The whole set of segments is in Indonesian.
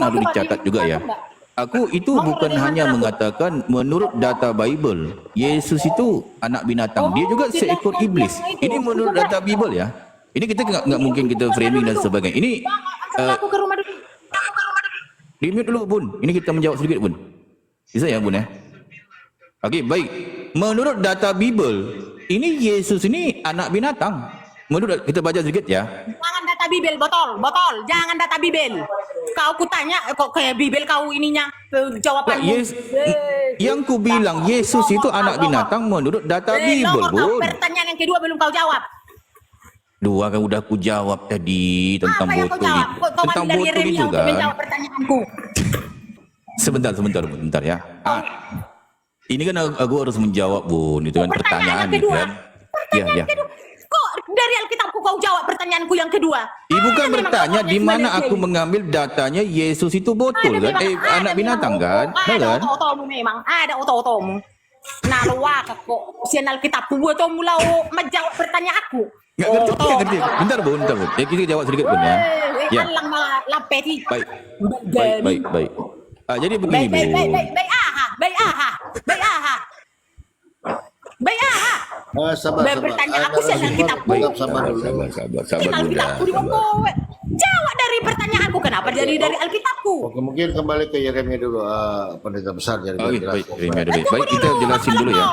harus dicatat juga ya. Aku itu bukan hanya mengatakan menurut data Bible, Yesus itu anak binatang. Dia juga seekor iblis. Ini menurut data Bible ya. Ini kita nggak mungkin kita framing dan sebagainya. Ini Aku ke rumah dulu. limit dulu Bun. Ini kita menjawab sedikit Bun. Bisa ya Bun ya? Okey, baik. Menurut data Bible, ini Yesus ini anak binatang. Menurut kita baca sedikit ya. Jangan data Bibel, botol. Jangan data Bibel. Kau kutanya, kok kayak Bibel kau ininya jawabanmu. Yang ku bilang Yesus itu anak binatang menurut data Bible, Bun. Pertanyaan yang kedua belum kau jawab. Dua kan udah aku jawab tadi tentang Apa yang kau botol jawab? itu. Kau Tentang dari botol Yeremia itu untuk kan. menjawab pertanyaanku. Sebentar ya. Ini kan aku harus menjawab Bun, itu kan pertanyaan yang itu kedua. kan. Pertanyaan kedua. Kok dari Alkitabku kau jawab pertanyaanku yang kedua? Ibu kan bertanya di mana aku mengambil mengambil datanya Yesus itu botol kan? Anak binatang kan? Ada Kan? otomu memang, ada otomu. Naluwa kok sian Alkitabku buat kamu lau menjawab pertanyaanku. Nggak ngerti. Bentar Bun. Ya kita jawab sedikit Bun ya. Ya. Alang lapeti. Baik. Jadi begini Bun. Baik aha. Sabar. Bertanya aku sian Alkitabku. Sabar dulu. Sabar Bun. Alkitabku di kowe. Jawab dari pertanyaanku, kenapa dari Alkitabku? Oke, mungkin kembali ke Yeremia dulu, pendeta besar Yeremia. Oke, baik, baik, kita jelasin dulu ya.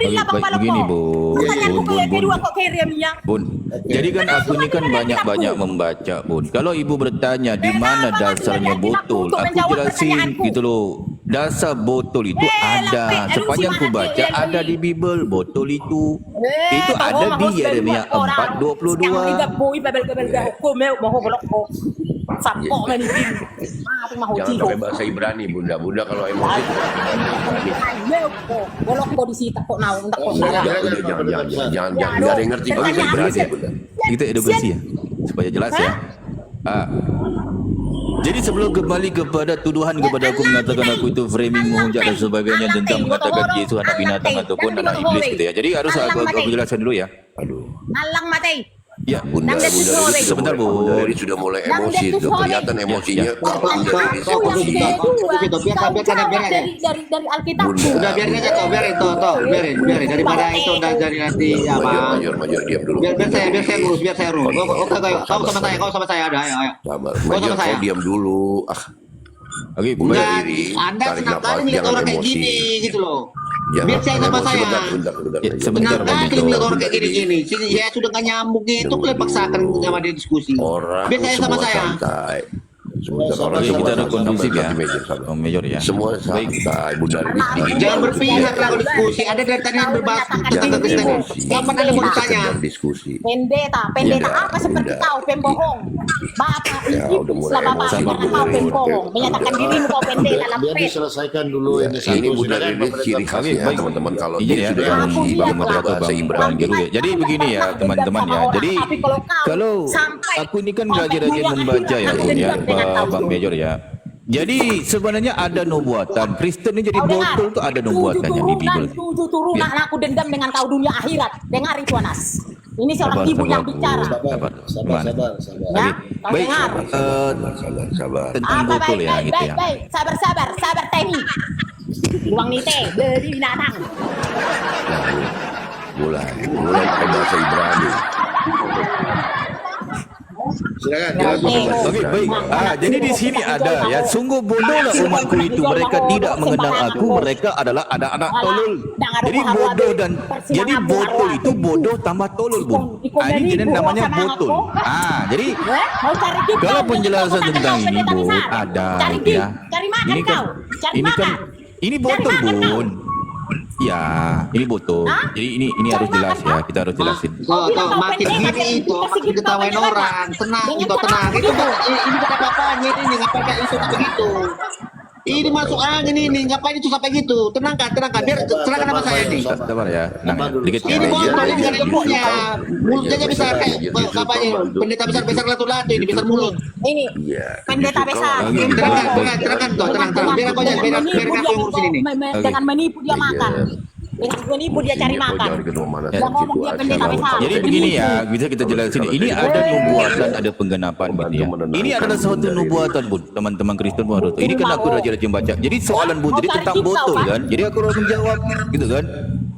Baik, begini Bun. Pertanyaanku yang kedua kok ke Yeremia? Bun, jadi kan aku ini kan banyak membaca Bun. Kalau ibu bertanya di mana dasarnya botol, aku jelasin gitu loh. Dasar botol itu ada, sepanjang ku baca ada di Bible botol itu ada di Yeremia 4:22. Jangan pakai bahasa Ibrani, Bunda kalau emosi. Jangan nggak ada yang ngerti bahasa Ibrani, Bunda. Kita edukasi ya, supaya jelas ya. Jadi sebelum kembali kepada tuduhan kepada aku mengatakan aku itu framing menghujat dan sebagainya tentang mengatakan Yesus anak binatang ataupun anak iblis gitu ya. Jadi harus aku jelaskan dulu ya. Aduh. Alang mati. Ya, Bunda sebentar Bu. Bunda ini sudah mulai emosi, sudah kelihatan emosinya. Dari Alkitabku. Udah biarin aja toh, biarin daripada itu udah jadi nanti apa. Major diam dulu. Biar saya urus. Kau sama saya ada, ayo. Sabar, Major kau diam dulu. Oke, Bu. Enggak, Anda senang kali melihat orang kayak gini gitu loh. Biar saya sama saya. Sebentar Senang kali melihat orang kayak gini. Ya sudah gak nyambung gitu, kalian paksakan sama dia diskusi. Orang Biar saya sama semua saya. santai. Sebentar, orang Oke, semua kita ada santai. kondusif ya. Sabar. Om Major ya. Semua santai, Bunda. Jangan berpihak lah kalau diskusi. Ada dari tadi yang berbahas tentang Kristen. Kapan Anda mau ditanya? Diskusi. Pendeta apa seperti kau pembohong. Bapak Ya, udah mulai setelah Bapak emosi. karena kau pembohong, menyatakan dirimu kau pendeta Biar lapet. diselesaikan dulu ini Ini Bunda silakan, ini ciri khasnya Baik. teman-teman kalau Izin dia ya, sudah Bang emosi Bang bahasa Bang Ibrani. Guru ya. Jadi begini ya teman-teman ya. Jadi kalau aku ini kan rajin-rajin membaca ya Bun ya, Bang Major ya. Jadi sebenarnya ada nubuatan. Kristen ini jadi botol tuh ada nubuatannya di Bible. 7 turunan aku dendam dengan kau dunia akhirat. Dengar itu Anas. Ini seorang ibu yang bicara. Sabar. Ya, kau Baik. dengar. Sabar. Tentang botol ya gitu ya. Baik. Sabar Temi. Uang nite beli binatang. Mulai pakai bahasa Ibrani. Silakan. Oke, baik. Jadi di sini ada ya, sungguh bodohlah umatku itu. Mereka tidak mengenal aku. Mereka adalah anak-anak tolol. Jadi bodoh dan jadi botol itu bodoh tambah tolol, Bun. Ini jenis namanya botol. Jadi kalau penjelasan tentang ini, Bun, ada ya. Ini botol, Bun. Ya, ini botol. Jadi ini harus jelas ya. Kita harus jelasin. Tuh, makin gini itu makin ketawain orang. Tenang. Ini bukan apa-apanya ini ngapain kayak isu begitu. Ini masuk angin ini, ngapain itu sampai gitu? Tenangkan. Biar serahkan sama saya nih. Sabar ya. Tenang. Dikit ya. Ini botol ini gak ada lembutnya. Mulutnya besar kayak apanya? Pendeta besar latu-latu ini besar mulut. Ini pendeta besar. Terangkan. Biar aku yang ngurusin ini. Dengan menipu dia makan. Dengan menipu dia cari Ini kau makan. jangan ketemu mana Dia ngomong dia pendeta besar. Jadi begini ya, bisa kita jelasin. Ini ada nubuatan, ada penggenapan gitu ya. Ini adalah suatu nubuatan, Bun. Teman-teman Kristen pun harus tahu. Ini kan aku rajin baca. Jadi soalan Bun, jadi tentang botol kan. Jadi aku harus menjawab gitu kan.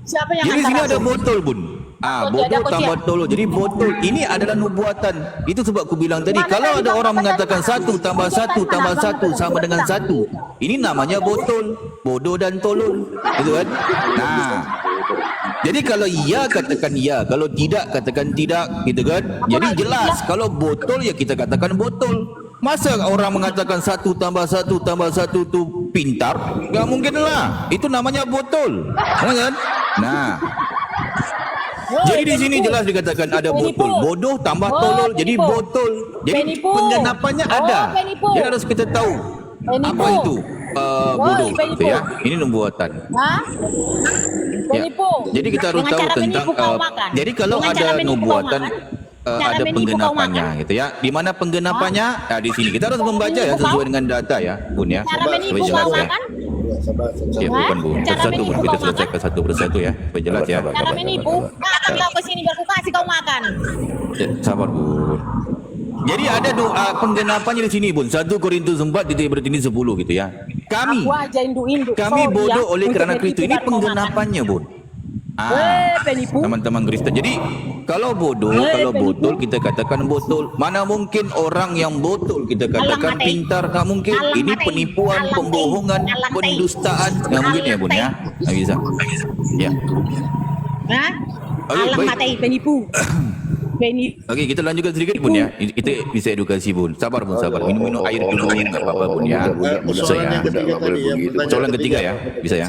Siapa yang Jadi sini hantar ada aku? botol, Bun. Bodoh tambah tolol. Jadi botol ini adalah nubuatan. Itu sebab aku bilang tadi, kalau ada orang mengatakan 1 tambah 1 tambah 1 sama dengan 1, ini namanya botol, bodoh dan tolol, gitu kan? Nah, jadi kalau iya katakan iya, kalau tidak katakan tidak, gitu kan? Jadi jelas kalau botol ya kita katakan botol. Masa orang mengatakan 1 tambah 1 tambah 1 tu pintar? Gak mungkin lah. Itu namanya botol, kan? Nah. Jadi di sini jelas dikatakan ada botol, bodoh tambah tolol, jadi botol. Jadi penggenapannya ada. Jadi harus kita tahu apa itu bodoh, gitu ya. Ini nubuatan. Hah? Ya. Penipu. Jadi kita harus Dengan tahu cara tentang menipu kau makan. jadi kalau Dengan ada cara menipu kau nubuatan makan. Cara ada menipu kau penggenapannya makan. gitu ya. Di mana penggenapannya? Nah, di sini kita harus membaca ya sesuai dengan data ya, Bun ya. Cara menipu Supaya kau jelas ya. makan. Ya, bukan Bu. Cara Persatu Bun, menipu kita kau selesaikan satu persatu ya. Supaya jelas ya. Cara menipu. Makan kau ke sini biar aku kasih kau makan. Ya, sabar Bun. Jadi ada doa penggenapannya di sini Bun. 1 Korintus 4 berarti ini 10 gitu ya. Kami Aku aja induk-induk. kami Sorry bodoh ya, oleh untuk kerana menipu Kristus. Ini biar kau makan. penggenapannya Bun. Penipu. Teman-teman Kristen. Jadi kalau bodoh, kalau botol kita katakan botol. Mana mungkin orang yang botol kita katakan Alang pintar? Tak mungkin. Alang Ini matei. penipuan, Alang pembohongan, tei. Alang tei. pendustaan. Tak mungkin ya Bun ya. Tak bisa. Ya. Hah? Okey, Alang baik. matai penipu. Penipu. Okey, kita lanjutkan sedikit Bun ya. Kita bisa edukasi Bun. Sabar Bun, sabar. Minum air dulu enggak apa-apa Bun ya. Bisa Soalan ya. yang ketiga tadi ya, pertanyaan Soalan ketiga ya. Bisa ya.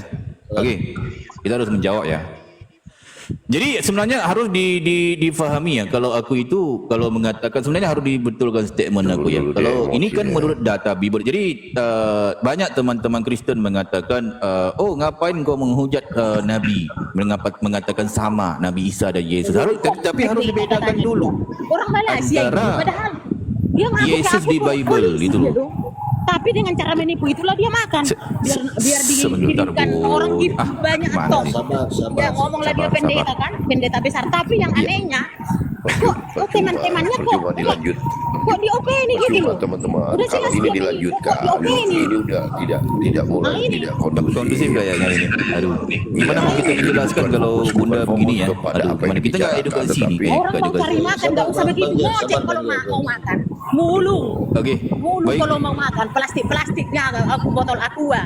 Okey. Kita harus menjawab ya. Jadi sebenarnya harus difahami ya, kalau aku itu kalau mengatakan sebenarnya harus dibetulkan statement aku ya. Kalau ini kan menurut data Bible. Jadi banyak teman-teman Kristen mengatakan oh ngapain kau menghujat Nabi, mengatakan sama Nabi Isa dan Yesus. Tapi harus dibedakan dulu Orang Malaysia itu antara padahal dia ngaku Yesus aku di Bible polisi itu loh. dia tuh. Tapi dengan cara menipu itulah dia makan. Biar sebentar, dihidupkan Bu. orang gitu banyak gimana atau sih? dia ngomonglah dia Sabar, pendeta sabar. kan, pendeta besar. Tapi yang Iya. anehnya kok teman-temannya Percuma dilanjut. kok diopeni gitu Percuma loh. teman-teman. Udah Kalau jelas ini dia dilanjutkan, kok diopeni. ini udah tidak mulai ini. tidak Kondusif kayaknya ini. Aduh, gimana mau kita menjelaskan kalau bunda begini ya? Aduh, gimana kita nggak edukasi nih? Orang mau cari makan nggak usah begitu ngoceh kalau mau makan. Mulung. Oke, Mulu baik. kalau mau makan plastik-plastiknya aku botol aqua.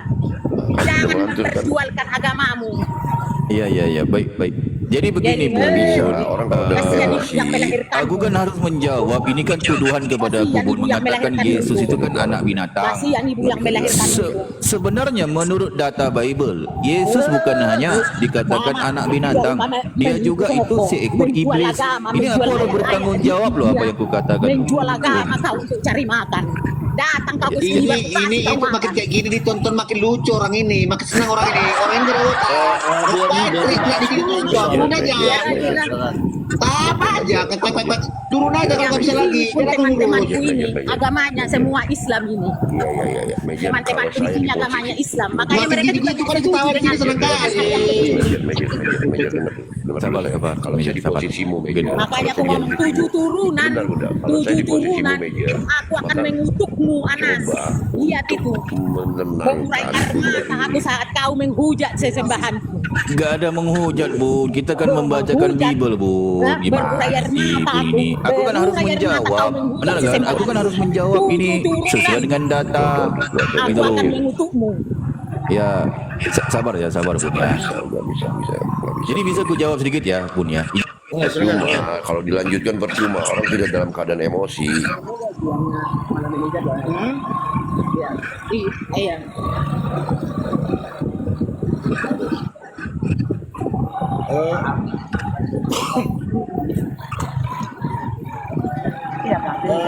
Jangan memperjualkan agamamu. Iya, baik. Jadi begini Jadi, Bu. bisa orang kalau udah kasihan ibu emosi. yang melahirkan. Aku kan harus menjawab. Ini kan tuduhan kepada aku Kasihan Bu, ibu yang mengatakan melahirkan Yesus itu. itu kan anak binatang. Kasihan ibu yang melahirkan itu. Sebenarnya menurut data Bible, Yesus bukan hanya dikatakan anak binatang, dia juga itu seekor iblis. Ini aku harus bertanggung jawab loh apa yang aku katakan. Menjual agama kau untuk cari makan. Datang kau ke sini baru kasih Ini kau itu makan. makin kayak gini ditonton makin lucu orang ini, makin senang orang ini. Orang ini berawat. Ngapain teriak di sini lucu? Turun aja. Apa aja? Turun aja kalau nggak bisa lagi. Pun Jangan teman-temanku ngurus. ini agamanya semua Islam ini. Iya. Meja kalau Teman-temanku saya di sini di agamanya posisi Islam. Makanya Makin mereka gini-gini juga kan ketawa di sini senang kali. Sabar, sabar. Kalau saya di Sabar. posisimu Meja. Makanya aku ngomong 7 turunan, Benar, udah. Kalau saya 7 di posisimu, turunan, Meja, aku akan maka mengutukmu, Anas. coba Lihat itu, mengurai air mata aku saat kau menghujat sesembahanku. Gak ada menghujat Bu, kita kan membacakan Bible Bu. Gimana sih Bu ini? Aku kan harus menjawab. Benar kan? Aku kan harus menjawab ini sesuai dengan data. Aku Gitu akan loh. mengutukmu. Ya, sabar ya, sabar Bun ya. Nggak bisa. Jadi bisa ku jawab sedikit ya Bun ya. Percuma, kalau dilanjutkan percuma, orang tidak dalam keadaan emosi. Iya.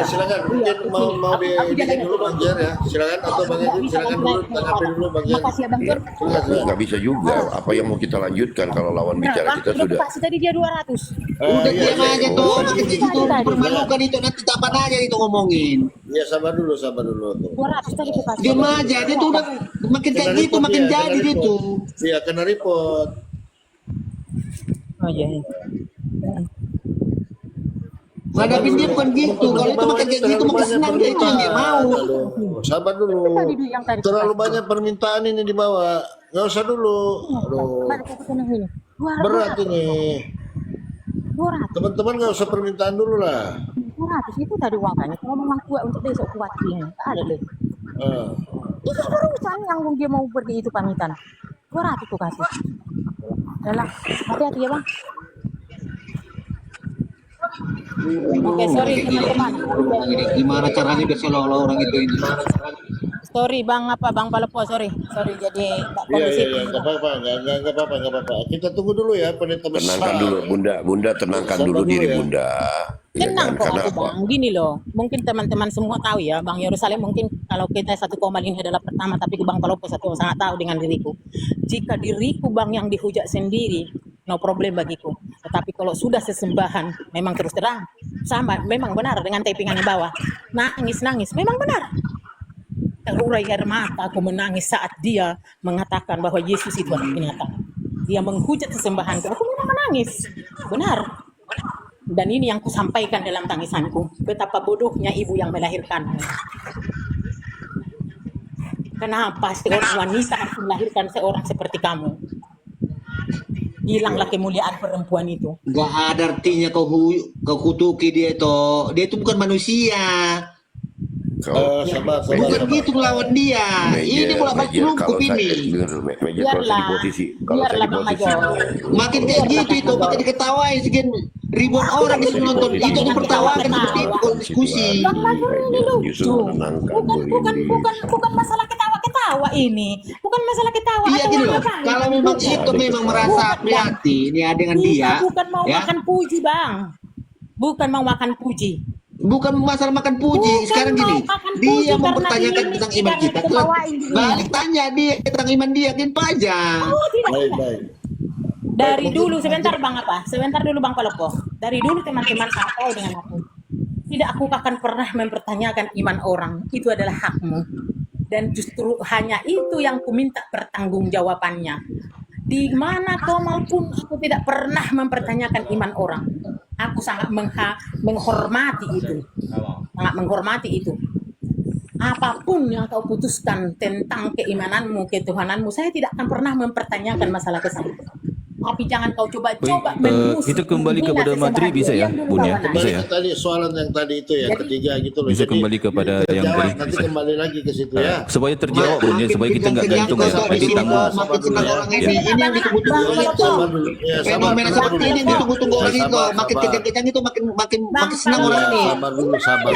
Silakan mungkin mau dibikin dulu Bang Jer ya. Silakan atau Bang Edi silakan dulu tanggapi dulu Bang Jer. Makasih ya Bang Jer. Silakan. Nggak bisa juga. Apa yang mau kita lanjutkan kalau lawan bicara kita Udah sudah. kasih tadi dia 200. Udah Iya, diam aja tuh. Makin gitu permalukan itu nanti tapan aja itu ngomongin. Iya sabar dulu tuh. 200 tadi aku kasih. Diam aja dia tuh udah makin kayak gitu makin jadi dia tuh. Iya kena report. Oh iya. Ngadapin dia bukan gitu. Kalau itu makan kayak gitu makan senang dia itu yang dia mau. Sabar dulu. Terlalu banyak permintaan ini dibawa. Nggak usah dulu. Aduh, berat ini. 200 Teman-teman nggak usah permintaan dulu lah. itu tadi uangnya. Kalau memang kuat untuk besok kuat ini, tak ada lagi. Ah. Itu barusan yang dia mau pergi itu pamitan. 200 tuh kasih. Yalah, hati-hati ya bang. Oke, sorry teman-teman. Gimana caranya biar seolah-olah orang itu ini? Sorry bang Palopo, sorry jadi tak Iya, kondusif. nggak apa-apa, nggak apa-apa. Kita tunggu dulu ya, penonton Tenangkan dulu Bunda tenangkan dulu diri Bunda. Ya Tenang kan? kok Karena aku apa? bang, gini loh, mungkin teman-teman semua tahu ya, Bang Yerusalem mungkin kalau kita 1,5 adalah pertama, tapi Bang Palopo satu sangat tahu dengan diriku. Jika diriku bang yang dihujat sendiri, no problem bagiku. Tetapi kalau sudah sesembahan, memang terus terang, sama, memang benar dengan tapingan di bawah. Nangis, memang benar. Terurai air mata aku menangis saat dia mengatakan bahwa Yesus itu anak binatang. Dia menghujat sesembahanku, aku memang menangis. Benar. Dan ini yang kusampaikan dalam tangisanku. Betapa bodohnya ibu yang melahirkan. Kenapa seorang wanita harus melahirkan seorang seperti kamu? Hilanglah kemuliaan perempuan itu. Gak ada artinya kau kutuki dia itu. Dia itu bukan manusia. sabar. Bukan gitu melawan dia. Ini bolak-balik lumpuh ini. Kalau saya di posisi, Makin kayak gitu itu makin diketawain sekian ribuan orang di sini nonton. Itu dipertawakan seperti itu kalau diskusi. Bang Majur ini lucu. Bukan masalah ketawa ini. Bukan masalah ketawa. Iya gini loh. Kalau memang itu memang merasa prihatin ya dengan dia. Bukan mau ya. makan puji bang. Bukan mau makan puji. Bukan masalah makan puji. Bukan Sekarang gini, mau makan puji dia karena mempertanyakan ini tentang tidak iman kita. diketawain di dunia. Balik tanya dia tentang iman dia, kan pajang. Oh, tidak. Baik. Dari dulu sebentar dulu Bang Palopo. Dari dulu teman-teman tahu dengan aku. Tidak, aku akan pernah mempertanyakan iman orang. Itu adalah hakmu. Dan justru hanya itu yang ku minta pertanggungjawabannya. Di mana kau maupun aku tidak pernah mempertanyakan iman orang. Aku sangat menghormati itu. Sangat menghormati itu. Apapun yang kau putuskan tentang keimananmu, ketuhananmu, saya tidak akan pernah mempertanyakan masalah kesalahan. Tapi jangan kau coba-coba kita kembali kepada materi bisa ya, Bun ya? Bisa ya? Tadi soalan yang tadi itu yang ketiga gitu loh. Bisa Jadi, kembali kepada kita yang jawab, tadi. nanti Bisa. kembali lagi ke situ ya. Supaya terjawab Bun ya, supaya kita nggak gantung ya, nanti tanggung. Makin senang orang ini yang ditunggu-tunggu orang itu. Sabar dulu. Ya, Fenomena seperti ini yang ditunggu-tunggu orang itu. Sabar. Makin kejang-kejang itu makin senang orang ini. Sabar.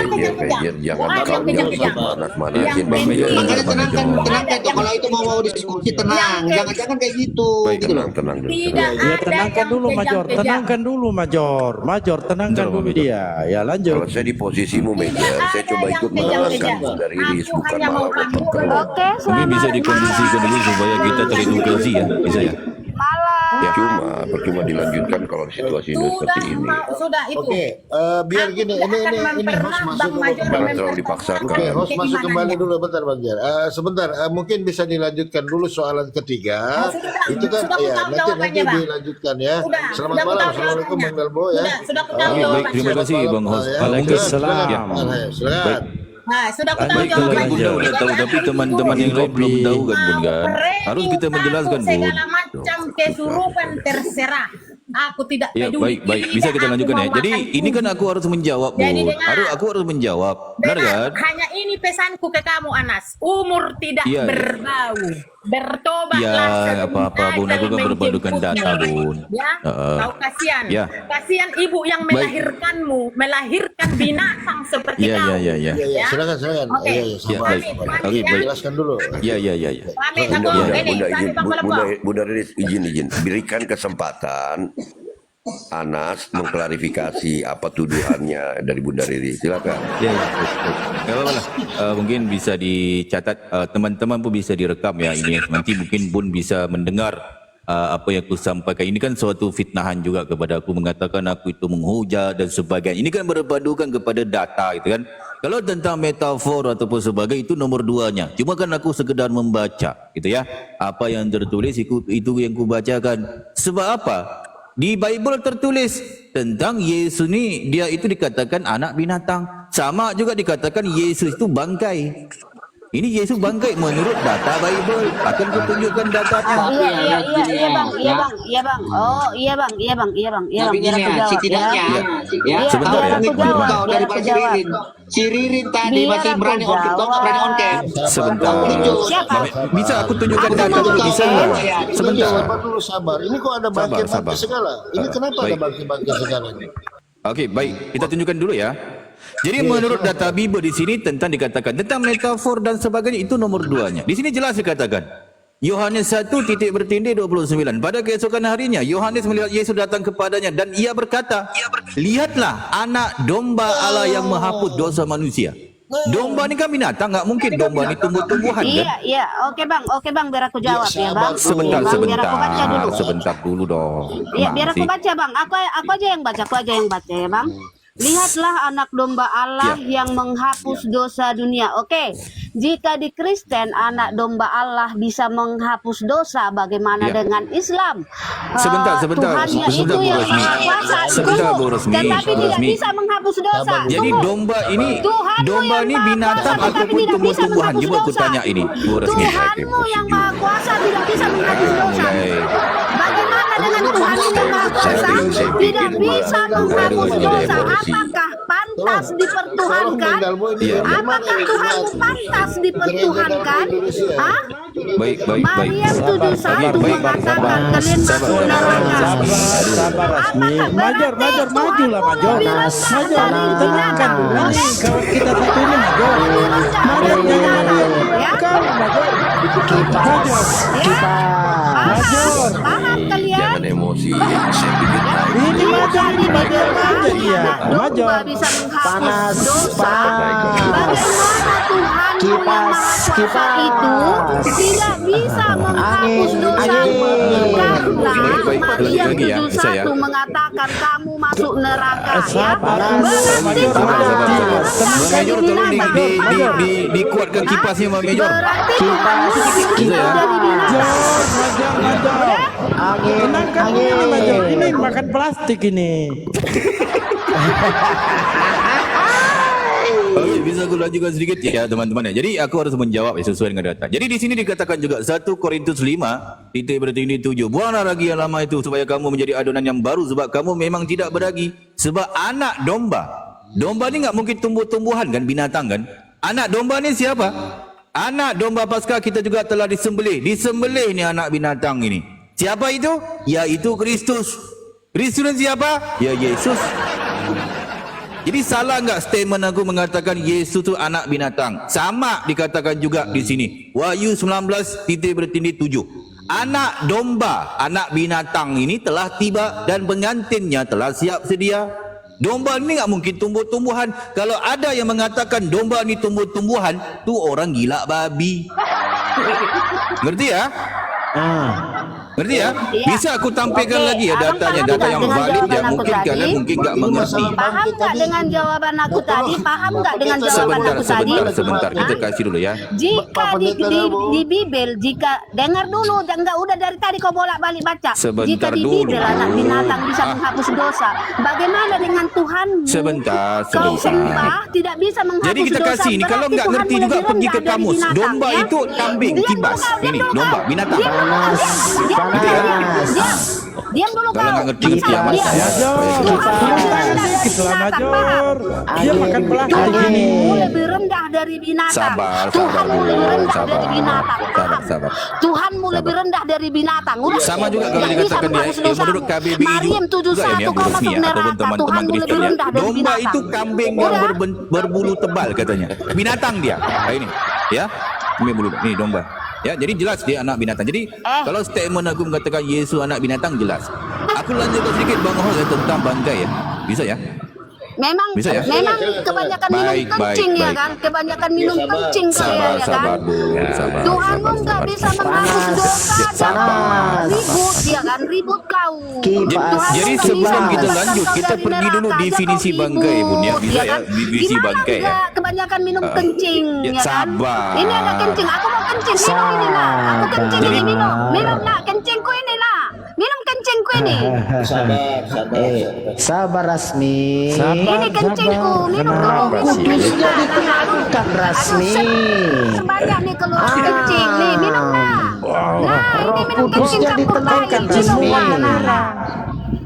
Jangan kau manas-manasin Bang Mejer. Makanya tenangkan tuh. Kalau itu mau diskusi tenang. Jangan kayak gitu. Baik, Gitu loh. tenang dulu. Tidak Ya ada tenangkan yang dulu Major, kejam-kejam. tenangkan dulu Major, tenangkan Bentar, dulu Major. dia. Ya Kalau lanjut. saya di posisimu Mejer, saya coba ikut menenangkan Bunda Riris, bukan malah bertengkar. Mungkin bisa dikondisikan dulu supaya kita teredukasi ya, bisa ya? Ya percuma dilanjutkan kalau situasi ini seperti ini. Sudah itu. Oke, biar gini, ini host masuk dulu. Jangan terlalu dipaksakan. Oke, host masuk kembali dulu bentar Bang Jer. Sebentar, mungkin bisa dilanjutkan dulu soalan ketiga. Itu kan sudah ya tahu nanti jawabannya, Bang. dilanjutkan ya. Sudah Selamat tahu malam, jawabannya. assalamualaikum Bang Dalbo ya. Sudah aku tahu Baik, jawabannya. terima kasih Bang Host. Ya. Waalaikumsalam. Ya. Silakan. Nah, sudah aku tahu Baik, Mungkin jawabannya. Bunda udah tahu, tapi teman-teman yang lain belum tahu kan Bun kan? Harus kita menjelaskan Bun. Segala macam kesurupan terserah. Aku tidak Ya peduli. baik, bisa kita Tidak, lanjutkan aku ya. mau Jadi makan ini kan puji. aku harus menjawab Jadi Bun. dengar. Aku harus menjawab, benar kan? Hanya ini pesanku ke kamu Anas. Umur tidak Iya. berbau. Bertobatlah Ya, sebelum apa-apa, Bun. Aku kan ajal berpandukan menjemputmu. data, Bun. Ya, kau kasihan. Ya. Kasihan ibu yang Baik. melahirkanmu, melahirkan binatang seperti Ya, kau. ya. Ya, silakan. Oke. Iya, Ya, sabar. baik. sabar. Oke, baik. Jelaskan dulu. Ya. Pamit aku Bunda ini. izin, Pamit Bang Palopo. Bunda Riris izin. Berikan kesempatan Anas mengklarifikasi apa tuduhannya dari Bunda Riris. Silakan. Ya. Gak apa-apa lah. Mungkin bisa dicatat, teman-teman pun bisa direkam ya ini. Nanti mungkin Bun bisa mendengar apa yang aku sampaikan. Ini kan suatu fitnahan juga kepada aku, mengatakan aku itu menghujat dan sebagainya. Ini kan berpadukan kepada data gitu kan. Kalau tentang metafor ataupun sebagainya itu nomor 2-nya. Cuma kan aku sekedar membaca gitu ya. Apa yang tertulis itu yang ku bacakan. Sebab apa? Di Bible tertulis tentang Yesus ni, dia itu dikatakan anak binatang. Sama juga dikatakan Yesus itu bangkai. Ini Yesus bangkai menurut data Bible. Akan kutunjukkan datanya. Iya bang. Oh iya bang. Tapi Biar gini aku ya, jawab, setidaknya ya. ya, Sebentar tahu ya, pengikut Bang. kau Biar daripada aku si jawab. Ririn. Si Ririn tadi Biar masih aku berani on TikTok, jawab. berani on cam. Sebentar. Siapa? Bisa aku tunjukkan Aku data mau dulu tahu, bisa? ya. Sebentar. Sabar dulu, sabar. Ini kok ada Sabar. bangkit-bangkit segala? Ini kenapa ada Baik. bangkit-bangkit segala? Okey, baik. Kita tunjukkan dulu ya. Jadi menurut data Bible di sini tentang dikatakan tentang metafor dan sebagainya itu nomor 2-nya. Di sini jelas dikatakan Yohanes 1:29. Pada keesokan harinya Yohanes melihat Yesus datang kepadanya dan ia berkata, "Lihatlah anak domba Allah yang menghapus dosa manusia." Domba ni kan binatang, enggak mungkin domba ni tumbuh-tumbuhan kan? Iya. Oke bang, biar aku jawab ya bang. Sebentar, Bang, biar aku baca dulu. sebentar dulu dong. Iya, biar aku Masih. baca bang. Aku aja yang baca ya bang. Lihatlah anak domba Allah yang menghapus dosa dunia. Oke, jika di Kristen anak domba Allah bisa menghapus dosa, bagaimana Ya. dengan Islam? Sebentar, Tuhannya Bu itu yang Rosmi. maha kuasa. Sebentar, Tunggu. Bu Rosmi. Tetapi Bu tidak Rosmi. bisa menghapus dosa. Jadi Tunggu. domba ini Tuhanmu yang ni maha binatang kuasa, tetapi ataupun tidak bisa tumbuh-tumbuhan? menghapus Coba aku dosa. tanya ini, Bu Rosmi. Tuhanmu yang maha kuasa tidak bisa menghapus dosa. mulai. Bagaimana dengan Tuhan yang maha kuasa tidak bisa menghapus dosa? Apakah pantas dipertuhankan? Iya. Apakah Tuhanmu pantas dipertuhankan? Hah? Baik. Maryam 71 Baik. mengatakan kalian masuk neraka. Sabar Rasmi. Major, majulah Major. Major, tenangkan. Ini kawan kita satu ini Major. Major jangan Ya? kau Major. Major. Major. Paham kalian? Jangan emosi. Saya pikir Ini Major ini Major aja dia. Major. Bisa menghapus dosa. Bagaimana Tuhan yang maha kuasa itu tidak bisa menghapus dosa? Karena Baik. Maryam Lagi ya, bisa ya? 71 mengatakan kamu masuk neraka ya. Major, Major. Bang Major tolong dikuatkan kipasnya Bang Major. Berarti Tuhanmu lebih Bisa ya? dari binatang. Major. Tenangkan ini Major. Ini makan plastik ini. Okey, bisa aku lanjutkan sedikit ya teman-teman ya. Jadi aku harus menjawab sesuai dengan data. Jadi di sini dikatakan juga 1 Korintus 5:7. Buanglah ragi yang lama itu supaya kamu menjadi adonan yang baru sebab kamu memang tidak beragi. Sebab anak domba. Domba ni enggak mungkin tumbuh-tumbuhan kan, binatang kan? Anak domba ni siapa? Anak domba Paskah kita juga telah disembelih. Disembelih ni anak binatang ini. Siapa itu? Yaitu Kristus. Kristus ni siapa? Ya Yesus. Jadi salah enggak statement aku mengatakan Yesus tu anak binatang? Sama dikatakan juga di sini. Wahyu 19:7. Anak domba, anak binatang ini telah tiba dan pengantinnya telah siap sedia. Domba ni enggak mungkin tumbuh-tumbuhan. Kalau ada yang mengatakan domba ni tumbuh-tumbuhan, tu orang gila babi. Ngerti ya? Ngerti ya? Bisa aku tampilkan lagi ya datanya, data yang valid ya. Mungkin kalian mungkin enggak mengerti. Paham nggak dengan jawaban aku tadi? Paham nggak dengan jawaban aku tadi? Sebentar, kita kasih dulu ya. Jika di Bibel, jika dengar dulu, enggak udah dari tadi kau bolak-balik baca. Sebentar Jika di dulu. Bibel anak binatang bisa menghapus dosa, bagaimana dengan Tuhanmu? Sebentar. Kau sembah tidak bisa menghapus dosa. Jadi kita kasih ini, kalau berarti nggak ngerti Tuhanmu juga lebih pergi ke rendah dari kamus. binatang, Domba ya? itu kambing, Diam dulu kibas. kau, diam Ini dulu domba, kau. binatang. Diam dulu kau, diam. Gitu ya? Diam dulu Kalau kau. nggak ngerti amat Diam. ya. Major. Sedikit lah Major. Dia makan plastik ini. Tuhanmu lebih rendah dari binatang. Sabar, Tuhanmu dulu. lebih rendah Sabar. dari binatang. Paham? Sabar. Tuhanmu lebih rendah dari binatang. Udah. Sama juga kalau Tidak bisa dikatakan dia, menghapus dosamu. menurut KBBI Maryam juga ini 71 ya, Bu kau Rosmi masuk ya, ataupun neraka. teman-teman Tuhanmu Kristen lebih ya. rendah dari Domba binatang. itu kambing yang Udah. berbulu tebal katanya. Binatang dia. Nah, ini ya. Ini bulu, ini domba. Ya, jadi jelas dia anak binatang. Jadi kalau statement aku mengatakan Yesus anak binatang jelas. Aku lanjutkan sedikit Bang Hos ya, tentang bangkai ya. Bisa ya? Memang Bisa ya? memang kebanyakan minum Baik, kencing ya baik. kan? Kebanyakan minum kencing kalian Sabar, ya kan? sabar Bu. Sabar. Tuhanmu nggak bisa menghapus dosa Sabar. ribut ya kan, ribut kau. Jadi sebelum kita lanjut, kita pergi dulu definisi bangkai Bun ya, bisa ya, definisi bangkai ya. Kebanyakan minum kencing ya, ya kan? sabar. Ini ada kencing, aku mau kencing, minum ini lah. Aku kencing ini minum nak kencingku ini lah. Minum kencingku ini? Sabar, sabar. Sabar Rasmi. Ini kencingku, minum Kenapa dulu, sih? minum. Kudusnya ditekankan Rasmi. Sebanyak nih keluar kencing, nih minum nah. Nah, ini minum kencing Kudusnya campur bayi, ditekankan minum Rasmi. nah.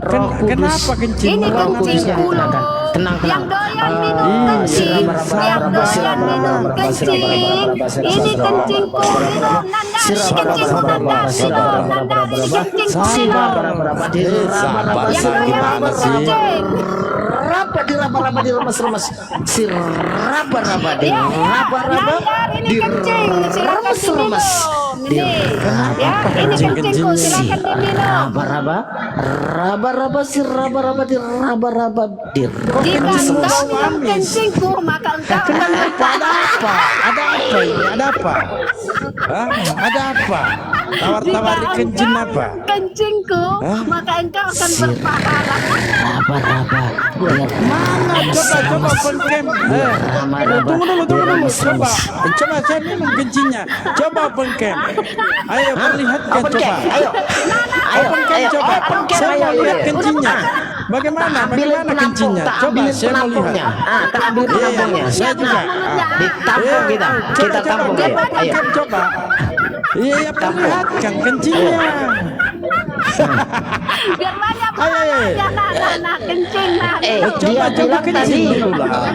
Roh Kudus. Kenapa kencing? Ini Roh kencing Kudusnya kulo. ditekankan. Tenang, Yang tenang. doyan minum Iya, kencing, siraba, yang doyan minum kencing. Ini kencingku, minum nanda, kencingku nanda, minum nanda, ini kencingku minum. Sabar, Yang sih, doyan gimana minum sih? kencing. Raba diremas-remas. Si raba Ya, ya, Nandar ini kencing, silakan diminum. Ini, ya, ini kencingku, silakan diminum. Raba si raba dir. Jika engkau minum kencingku, maka engkau akan berpahala. Ada apa ini? Ada apa? Hah? Ada apa? Tawar-tawari kencing apa? Kencingku, maka engkau akan berpahala. Raba dir. Mana? Coba open cam. Tunggu dulu. Coba saya minum kencingnya. Coba open cam. Ayo perlihatkan coba. Ayo. Open cam coba. Saya mau lihat kencingnya. Bagaimana kencingnya? Coba saya mau lihat. Tak ambil penampungnya. Saya juga. Ditampung kita. Kita tampung dia. Ayo. Coba. Iya, perlihatkan kencingnya. Biar banyak Ayo, ayo. pahalanya, nah, kencing, nah. Dia bilang tadi,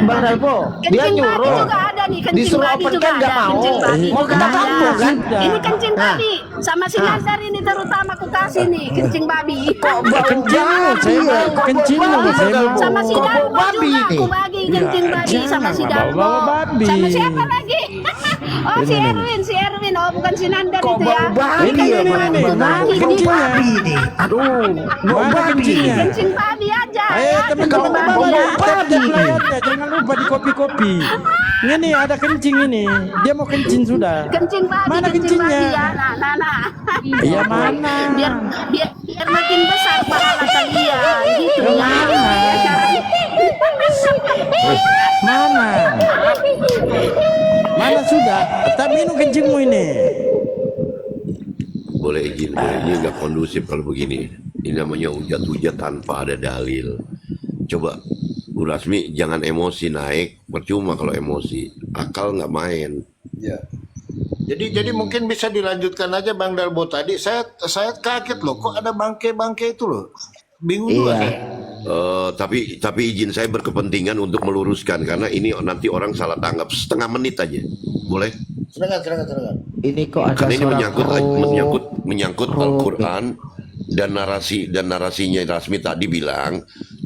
Bang Dalpo, dia Kencing babi nyuruh. juga ada nih, kencing Disuruh babi open juga cam nggak ada, mau. kencing babi Mau juga kita ada. tampung kan? Ini kencing babi, sama si Nazar ini terutama aku kasih nih, kencing babi. Kencingmu, saya mau kencingmu, saya mau. Sama si Kok bau Darmo babi juga ini? aku bagi kencing Ya, babi sama si jangan Darmo. bawa babi. Sama siapa lagi? Oh si Erwin, oh bukan si Nandar Kok itu ya. bau babi Ini, ya ini, Bang ini. Dalpo? Kencingnya. Bau babi ini. Aduh, bau Mana babi. kencingnya? Kencing babi aja Ayo ya. teman-teman kencing bawa babi. tab layarnya, jangan lupa di kopi-kopi. Ini ada kencing ini, dia mau kencing sudah. Kencing babi, Mana kencing babi kencingnya? ya. Nah. Iya mana? Biar makin besar pahala kalian gitu ya. Mana? Mana sudah? Tak minum kencingmu ini. Boleh izin, ini nggak kondusif kalau begini. Ini namanya hujat-hujat tanpa ada dalil. Coba, Bu Rasmi jangan emosi naik, percuma kalau emosi. Akal nggak main. Ya. Jadi mungkin bisa dilanjutkan aja Bang Dalbo tadi. Saya kaget loh, kok ada bangke-bangke itu loh. Bingung juga saya. Tapi izin saya berkepentingan untuk meluruskan karena ini nanti orang salah tanggap setengah menit aja. Boleh? Silakan. Ini kok ada Karena ini suara menyangkut Al-Qur'an dan narasinya Rasmi tadi bilang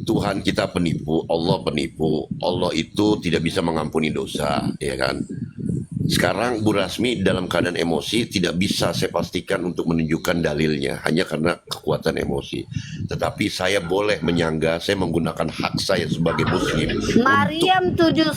Tuhan kita penipu, Allah itu tidak bisa mengampuni dosa, ya kan? Sekarang Bu Rasmi dalam keadaan emosi tidak bisa saya pastikan untuk menunjukkan dalilnya hanya karena kekuatan emosi. Tetapi saya boleh menyangga, saya menggunakan hak saya sebagai muslim. Mariam 71,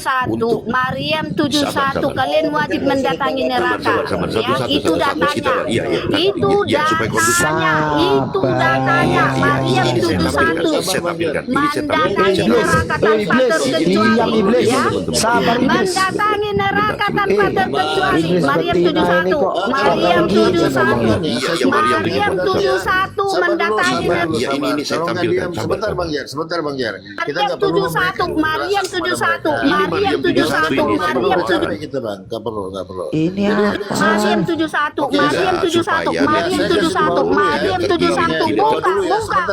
Mariam 71, kalian wajib mendatangi neraka. Sabar. Ya, itu datanya. Iya. Itu Ya, supaya kondusif. datanya. Itu datanya. Mariam Ini saya 71. tampilkan. Mendatangi neraka tanpa terkecuali. Ya. Sabar iblis. Mendatangi neraka tanpa terkecuali. Iblis Mariam betina ini 71. kok Mariam 71. Mariam Mariam 71 mendatangi neraka. Ya, ini saya Kalau nggak tampilkan. diam, sebentar Bang Jar. Kita Mariam nggak perlu 71, Mariam 71, Mariam Mariam 71, 71, Mariam 71. kita Bang, nggak perlu. Ini apa? Mariam 71, Oke, Mariam 71, supaya Mariam dia- 71, Mariam 71,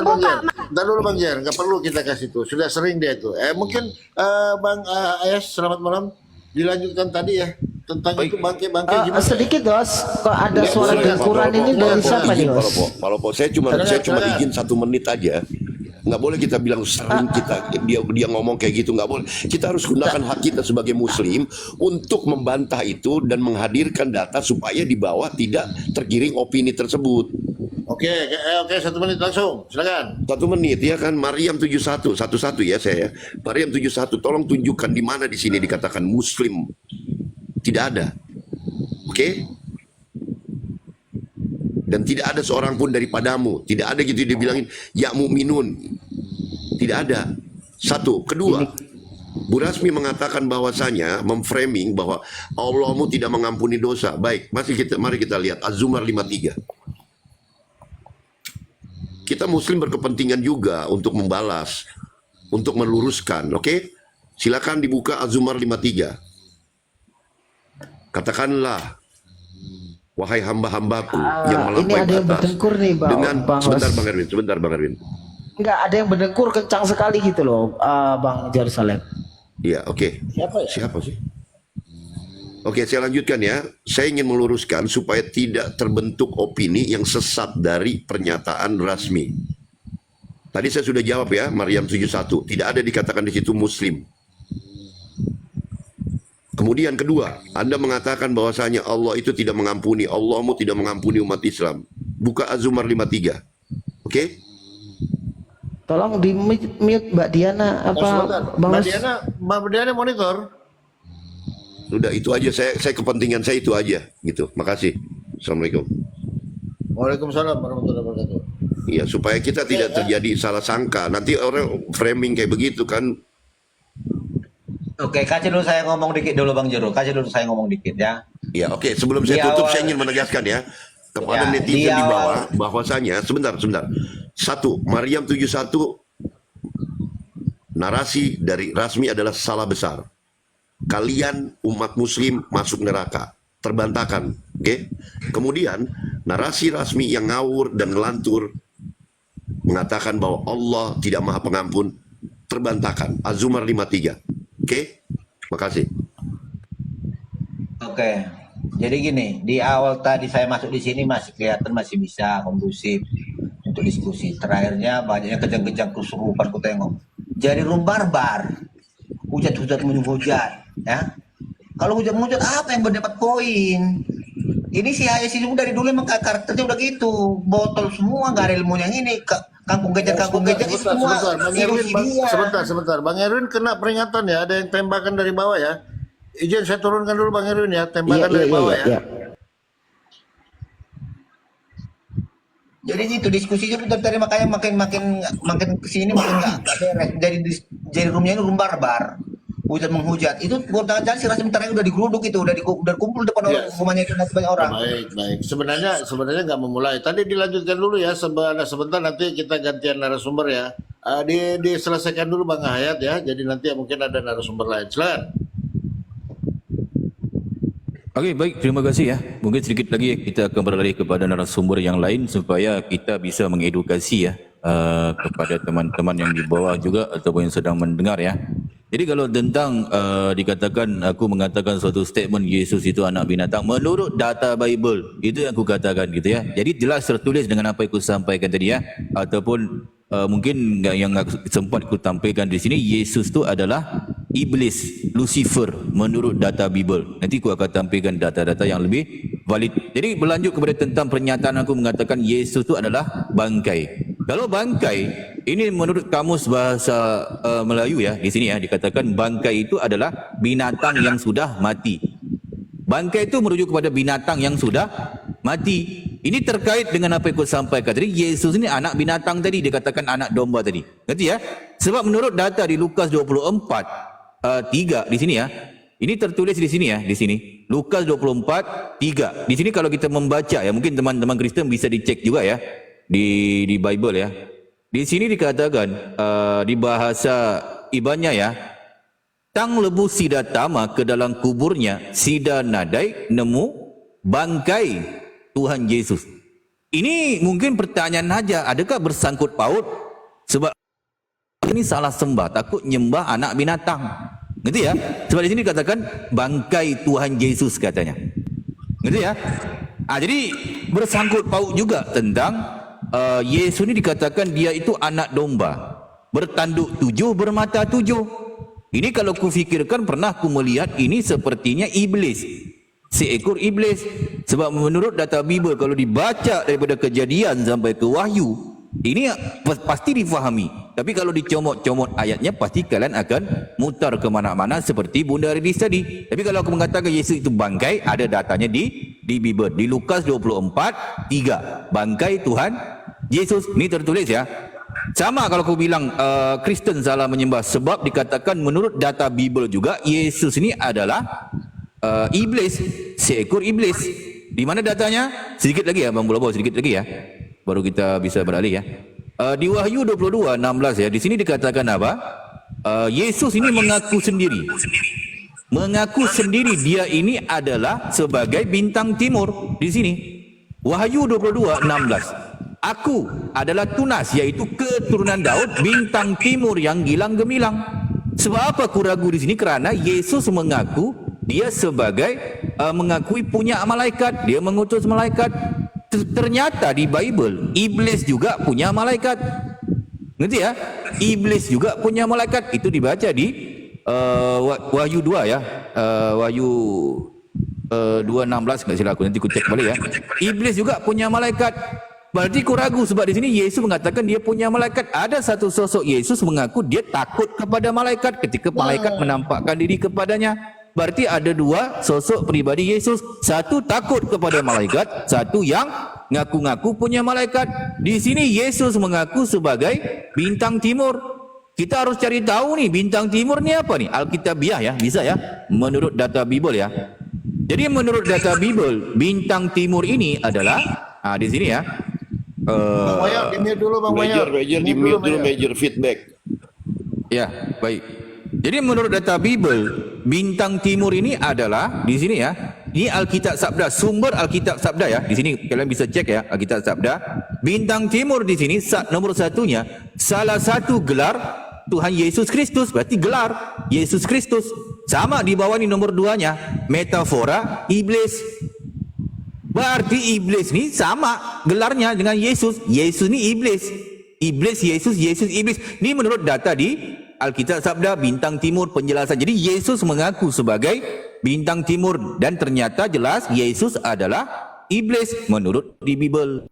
buka. Bentar dulu Bang Jar, nggak perlu kita kasih itu. Sudah sering dia itu. Mungkin Bang Ayas, selamat malam. Dilanjutkan tadi ya tentang itu bangke-bangke gimana? Sedikit Dos, kok ada suara Boleh, dengkuran Pak, ini Pak, dari Pak, siapa nih izin, Dos? Pak, Pak, saya cuma izin 1 menit aja. Nggak boleh kita bilang sering dia ngomong kayak gitu, nggak boleh. Kita harus gunakan hak kita sebagai muslim untuk membantah itu dan menghadirkan data supaya di bawah tidak tergiring opini tersebut. Oke, 1 menit langsung. Silakan. 1 menit ya kan. Mariam 71 ya saya. Mariam 71, tolong tunjukkan di mana di sini dikatakan muslim. Tidak ada. Oke? Dan tidak ada seorang pun daripadamu. Tidak ada gitu dibilangin ya mu'minun. Tidak ada. 1, kedua, Bu Rasmi mengatakan bahwasanya memframing bahwa Allahmu tidak mengampuni dosa. Baik, mari kita lihat Az-Zumar 53. kita Muslim berkepentingan juga untuk membalas, untuk meluruskan. Oke? Silakan dibuka Az-Zumar 53. Katakanlah, wahai hamba-hambaku yang Ini melampaui ada yang batas berdengkur nih, dengan Bang sebentar Ros. Bang Erwin, sebentar Bang Erwin. Enggak, ada yang berdengkur kencang sekali gitu loh, Bang Jerusalem. Iya, oke. Siapa ya? Siapa sih? Oke, saya lanjutkan ya. Saya ingin meluruskan supaya tidak terbentuk opini yang sesat dari pernyataan Rasmi. Tadi saya sudah jawab ya, Maryam 71. Tidak ada dikatakan di situ Muslim. Kemudian kedua, Anda mengatakan bahwasanya Allah itu tidak mengampuni, Allahmu tidak mengampuni umat Islam. Buka Az-Zumar 53. Oke? Tolong di mute Mbak Diana apa Sebentar. Bang Mbak Ros? Diana monitor. Sudah itu aja, saya kepentingan saya itu aja gitu. Makasih. Assalamualaikum. Waalaikumsalam warahmatullahi wabarakatuh. Iya, supaya kita tidak terjadi salah sangka. Nanti orang framing kayak begitu kan. Oke, kasih dulu saya ngomong dikit dulu Bang Jero. Kasih dulu saya ngomong dikit ya. Ya, oke. Sebelum saya Di tutup, awal- saya ingin menegaskan ya kepada Ya, netizen di di bawah awal- bahwasanya sebentar. Satu, Maryam 71 narasi dari Rasmi adalah salah besar. Kalian umat Muslim masuk neraka, terbantahkan. Oke. Kemudian narasi Rasmi yang ngawur dan ngelantur mengatakan bahwa Allah tidak Maha Pengampun, terbantahkan. Az-Zumar 53. Oke? Makasih. Oke. Jadi gini, di awal tadi saya masuk di sini masih kelihatan masih bisa kondusif untuk diskusi. Terakhirnya banyaknya kejang-kejang kesurupan ku tengok. Jadi rum barbar. Hujat-hujat menghujat, ya. Kalau hujat-hujat apa yang berdapat poin? Ini si Hayes ini dari dulu emang karakternya udah gitu. Botol semua, gak ada ilmunya yang ini. Kampung gejat itu semua. Bang Erwin, ilusi dia. sebentar. Bang Erwin kena peringatan ya, ada yang tembakan dari bawah ya. Izin saya turunkan dulu Bang Erwin ya, tembakan dari bawah ya. Jadi itu diskusinya itu dari makanya makin kesini makin nggak beres. Jadi roomnya ini room barbar, hujat menghujat. Itu jangan si Rasim terakhir udah digeruduk itu, udah kumpul depan orang rumahnya itu nanti banyak orang. Baik. Sebenarnya nggak memulai. Tadi dilanjutkan dulu ya, sebentar nanti kita gantian narasumber ya. Diselesaikan dulu Bang Hayat ya. Jadi nanti mungkin ada narasumber lain. Silakan. Okey, baik. Terima kasih ya. Mungkin sedikit lagi kita akan beralih kepada narasumber yang lain supaya kita bisa mengedukasi ya kepada teman-teman yang di bawah juga ataupun yang sedang mendengar ya. Jadi kalau tentang dikatakan aku mengatakan suatu statement Yesus itu anak binatang menurut data Bible, itu yang aku katakan gitu ya. Jadi jelas tertulis dengan apa yang aku sampaikan tadi ya, ataupun mungkin yang sempat aku tampilkan di sini, Yesus itu adalah iblis, Lucifer menurut data Bible. Nanti aku akan tampilkan data-data yang lebih valid. Jadi berlanjut kepada tentang pernyataan aku mengatakan Yesus itu adalah bangkai. Kalau bangkai, ini menurut kamus bahasa Melayu ya, di sini ya dikatakan bangkai itu adalah binatang yang sudah mati. Bangkai itu merujuk kepada binatang yang sudah mati. Ini terkait dengan apa yang aku sampaikan tadi. Yesus ini anak binatang tadi, dikatakan anak domba tadi. Ngerti ya? Sebab menurut data di Lukas 24:3 di sini ya. Ini tertulis di sini ya, di sini. Lukas 24:3. Di sini kalau kita membaca ya, mungkin teman-teman Kristen bisa dicek juga ya di Bible ya. Di sini dikatakan di bahasa Ibannya ya, tang lebu sida tama ke dalam kuburnya, sida nadai nemu bangkai Tuhan Yesus. Ini mungkin pertanyaan aja, adakah bersangkut paut? Sebab ini salah sembah, takut nyembah anak binatang. Ngerti ya? Sebab di sini dikatakan bangkai Tuhan Yesus katanya. Ngerti ya? Jadi bersangkut paut juga tentang Yesus ini dikatakan dia itu anak domba, bertanduk 7, bermata 7. Ini kalau ku fikirkan pernah ku melihat ini sepertinya iblis, seekor iblis. Sebab menurut data Bible kalau dibaca daripada Kejadian sampai ke Wahyu, ini pasti difahami. Tapi kalau dicomot-comot ayatnya, pasti kalian akan mutar ke mana-mana seperti Bunda Rilis tadi. Tapi kalau aku mengatakan Yesus itu bangkai, ada datanya di Bible, di Lukas 24:3, bangkai Tuhan Yesus. Ini tertulis ya. Sama kalau aku bilang Kristen salah menyembah, sebab dikatakan menurut data Bible juga Yesus ini adalah iblis, seekor iblis. Di mana datanya? Sedikit lagi ya Bang Bulabo, sedikit lagi ya. Baru kita bisa beralih ya. Di Wahyu 22:16 ya, di sini dikatakan apa? Yesus ini mengaku sendiri. Mengaku sendiri dia ini adalah sebagai bintang timur di sini. Wahyu 22:16. Aku adalah tunas, iaitu keturunan Daud, bintang timur yang gilang gemilang. Sebab apa aku ragu di sini? Kerana Yesus mengaku dia sebagai mengakui punya malaikat, dia mengutus malaikat. Ternyata di Bible iblis juga punya malaikat. Ngerti ya? Iblis juga punya malaikat. Itu dibaca di Wahyu 2 ya. Wahyu 2:16 enggak silap aku, nanti aku cek balik ya. Iblis juga punya malaikat. Berarti kau ragu sebab di sini Yesus mengatakan dia punya malaikat. Ada satu sosok Yesus mengaku dia takut kepada malaikat ketika malaikat menampakkan diri kepadanya. Berarti ada dua sosok pribadi Yesus. Satu takut kepada malaikat, satu yang ngaku-ngaku punya malaikat. Di sini Yesus mengaku sebagai bintang timur. Kita harus cari tahu nih bintang timur ni apa nih? Alkitabiah ya, bisa ya? Menurut data Bible ya. Jadi menurut data Bible, bintang timur ini adalah di sini ya. Bang Mayor, di mute dulu Bang Mayor. di mute dulu, major feedback. Ya, baik. Jadi menurut data Bible, bintang timur ini adalah di sini ya. Ini Alkitab Sabda, sumber Alkitab Sabda ya. Di sini kalian bisa cek ya Alkitab Sabda. Bintang timur di sini nomor satunya salah satu gelar Tuhan Yesus Kristus, berarti gelar Yesus Kristus. Sama di bawah ni nomor 2-nya, metafora iblis. Berarti iblis ni sama gelarnya dengan Yesus. Yesus ni iblis. Iblis, Yesus, Yesus, iblis. Ni menurut data di Alkitab Sabda bintang timur penjelasan. Jadi Yesus mengaku sebagai bintang timur dan ternyata jelas Yesus adalah iblis menurut di Bible.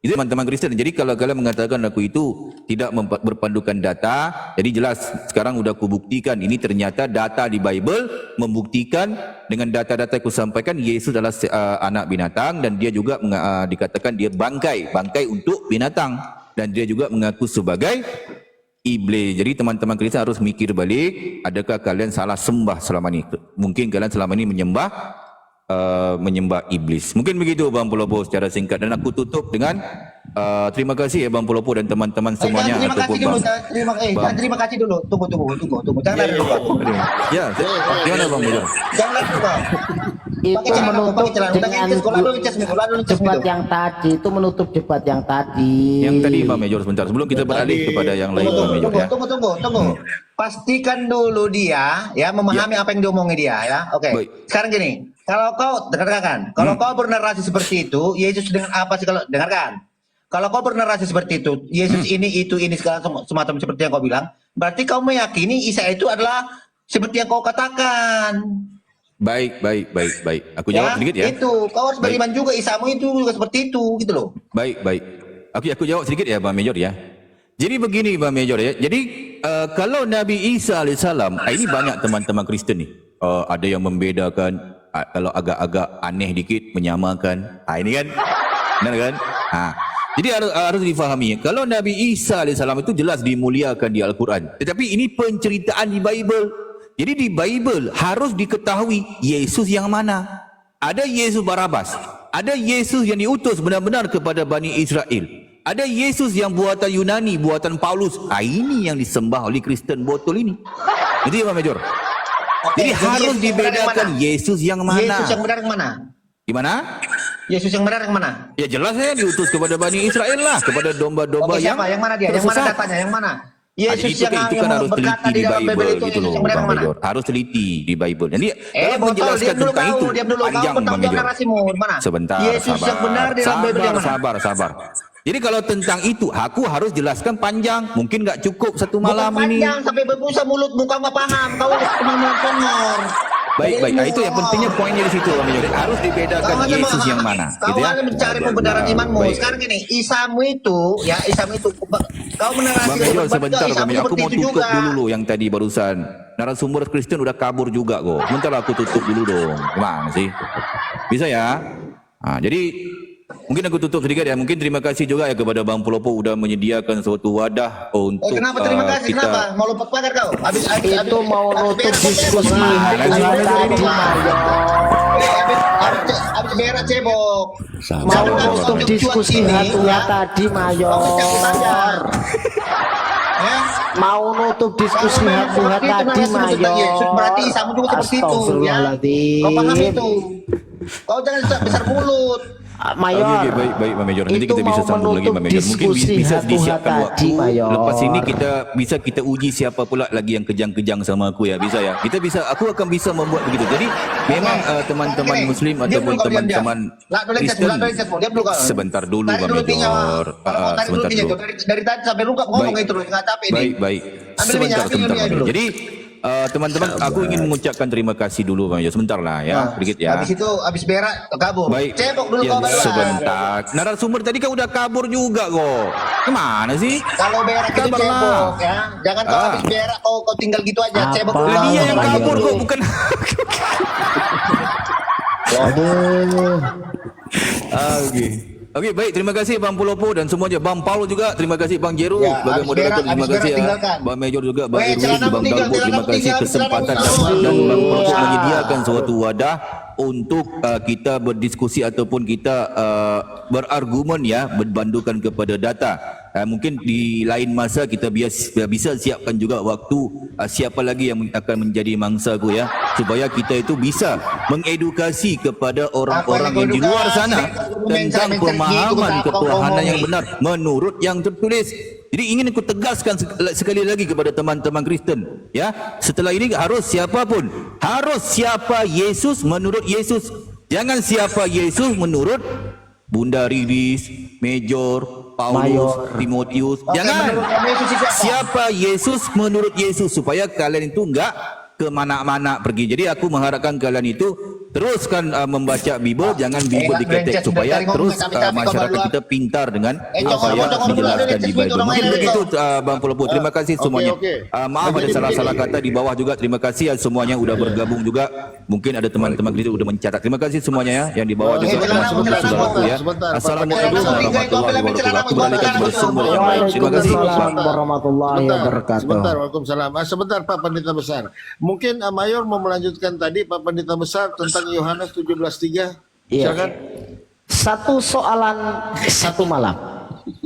Itu teman-teman Kristen. Jadi kalau kalian mengatakan aku itu tidak berpandukan data, jadi jelas sekarang sudah aku buktikan ini ternyata data di Bible membuktikan dengan data-data aku sampaikan Yesus adalah anak binatang dan dia juga dikatakan dia bangkai untuk binatang dan dia juga mengaku sebagai iblis. Jadi teman-teman Kristen harus mikir balik, adakah kalian salah sembah selama ini? Mungkin kalian selama ini menyembah iblis. Mungkin begitu Bang Pulopo secara singkat dan aku tutup dengan terima kasih ya Bang Pulopo dan teman-teman semuanya Terima kasih dulu. Terima kasih dulu. Tunggu. Jangan lari dulu. Ya, gimana Bang Pulopo? Jangan lari dulu. Itu menutup dengan debat yang tadi, itu menutup debat yang tadi. Yang tadi Bang Major sebentar sebelum kita beralih kepada yang lain Bang Major ya. Tunggu. Pastikan dulu dia ya memahami apa yang diomongin dia ya. Oke. Sekarang gini. Kalau kau dengarkan, kalau kau bernarasi seperti itu, Yesus dengan apa sih kalau dengarkan? Kalau kau bernarasi seperti itu, Yesus ini segala semacam seperti yang kau bilang, berarti kau meyakini Isa itu adalah seperti yang kau katakan. Baik. Aku jawab sedikit ya. Itu, kau harus beriman juga Isamu itu juga seperti itu, gitu loh. Baik. Aku jawab sedikit ya Bang Major ya. Jadi begini Bang Major ya. Jadi kalau Nabi Isa alaihissalam, ini banyak teman-teman Kristen nih. Ada yang membedakan. Kalau agak-agak aneh dikit menyamakan. Ini kan. Benar kan? Jadi harus difahami. Kalau Nabi Isa AS itu jelas dimuliakan di Al-Quran. Tetapi ini penceritaan di Bible. Jadi di Bible harus diketahui Yesus yang mana. Ada Yesus Barabas. Ada Yesus yang diutus benar-benar kepada Bani Israel. Ada Yesus yang buatan Yunani, buatan Paulus. Ini yang disembah oleh Kristen botol ini. Itu ya Pak Major. Jadi harus dibedakan Yesus yang mana. Yesus yang benar yang mana? Gimana? Yesus yang benar yang mana? Ya jelas ya diutus kepada Bani Israel lah, kepada domba-domba yang siapa? Yang mana dia? Yang mana datanya? Yang mana? Yesus itu kan harus teliti di Bible gitu loh, Bang Major. Harus teliti di Bible. Jadi kalau menjelaskan tentang itu panjang Bang Major. Sebentar, Yesus yang benar di dalam Bible yang mana? Sabar. Jadi kalau tentang itu aku harus jelaskan panjang. Mungkin nggak cukup satu malam ini. Panjang sampai berbusa mulut muka nggak paham. Kau cuma ngomong. Baik. Itu yang pentingnya poinnya di situ Bang Major. Harus dibedakan Yesus yang mana. Kau hanya mencari pembenaran imanmu. Sekarang gini, Isamu itu, kau menarasi. Bang Major sebentar Bang Major. Aku mau tutup dulu yang tadi barusan. Narasumber Kristen udah kabur juga kok. Sebentar aku tutup dulu dong. Gimana sih? Bisa ya? Jadi Mungkin aku tutup sedikit ya. Mungkin terima kasih juga ya kepada Bang Pelopo udah menyediakan suatu wadah untuk Kenapa terima kasih? kita. Kenapa? Mau lompat pagar kau? Itu mau nutup diskusi Nah, hati nah, tadi Mayor. Abis berak cebok. Mau nutup diskusi hatunya tadi Mayor. Mau nutup diskusi hatunya tadi Mayor. Berarti sama juga seperti itu ya. Kau paham itu? Kau jangan besar mulut. Mayor. Oke, baik Pak Major. Nanti Itu kita bisa mau sambung lagi Pak menutup Major. Mungkin diskusi bisa hatu-hata disiapkan waktu. tadi, Mayor. Lepas ini kita uji siapa pula lagi yang kejang-kejang sama aku ya. Bisa ya. Aku akan bisa membuat begitu. Jadi memang teman-teman Muslim ataupun teman-teman Kristen sebentar dulu Pak Major. Sebentar dulu. Dari tadi sampai luka ngomong itu nggak capek ini. Baik. Ambil minyak, Sebentar ambil Pak minyak Major. Jadi teman-teman, aku ingin mengucapkan terima kasih dulu Pak Major. Sebentar lah ya, sedikit ya. Habis itu habis berak kabur. Baik. Cebok dulu Ya, kau baru. sebentar. Narasumber tadi kan udah kabur juga kok. Kemana sih? Kalau berak itu Kabarlah. cebok ya. Jangan kau habis berak kau tinggal gitu aja. Apa? Cebok Lah dulu. dia yang Pak kabur Major. kok, bukan. Aduh. Oke. Oke, baik. Terima kasih Bang Pulopo dan semuanya. Bang Paulo juga. Terima kasih Bang Jeru Ya, sebagai habis moderator. berak, Terima habis kasih berak ya. tinggalkan. Bang Major juga, Bang Weh, Irwin, celana Bang tinggal, Dalbo. celana Terima kasih tinggal, kesempatan celana dan Bang Pulopo Iya. menyediakan suatu wadah untuk kita berdiskusi ataupun kita berargumen ya, berbandingkan kepada data. Mungkin di lain masa kita bisa siapkan juga waktu siapa lagi yang akan menjadi mangsaku ya, supaya kita itu bisa mengedukasi kepada orang-orang yang di luar sana tentang pemahaman ketuhanan yang benar menurut yang tertulis. Jadi ingin aku tegaskan sekali lagi kepada teman-teman Kristen ya, setelah ini harus siapapun, harus siapa Yesus menurut Yesus, jangan siapa Yesus menurut Bunda Riris, Major, Paulus, Timotius. Jangan. Siapa Yesus menurut Yesus, supaya kalian itu enggak kemana-mana pergi. Jadi aku mengharapkan kalian itu teruskan membaca Bible, jangan Bible diketek, supaya terus masyarakat kita pintar dengan apa yang dijelaskan di Bible. Mungkin begitu Bang Pulopo. Terima kasih semuanya. Maaf ada salah-salah kata di bawah juga. Terima kasih semuanya udah bergabung juga. Mungkin ada teman-teman kita udah mencatat. Terima kasih semuanya ya yang di bawah juga termasuk saudaraku ya. Assalamualaikum warahmatullahi wabarakatuh. Aku berikan kepada sumber yang lain. Terima kasih. Waalaikumsalam warahmatullahi wabarakatuh. Sebentar, Waalaikumsalam. Sebentar Pak Pendeta Besar. Mungkin Mayor mau melanjutkan tadi Pak Pendeta Besar tentang Yohanes 17:3. Iya. Silakan. Satu soalan satu malam.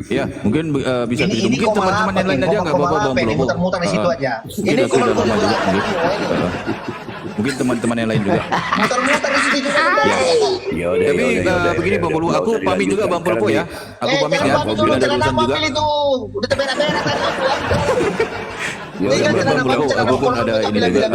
Ya, mungkin bisa begitu. Mungkin koma teman-teman apa yang lain nih? aja Koma- nggak koma apa-apa Bang apa nih? Pulopo. Muter-muter di situ aja. Ini Ini sudah koma- lama juga. Mungkin teman-teman yang lain juga. Muter-muter di situ juga. Tapi begini Bang Pulopo, aku pamit juga Bang Pulopo ya. Aku pamit ya. Jangan Bila ada jangan urusan juga. ambil itu. Udah terberak-berak kan. Ya, Bang Pulopo, aku pun ada ini juga.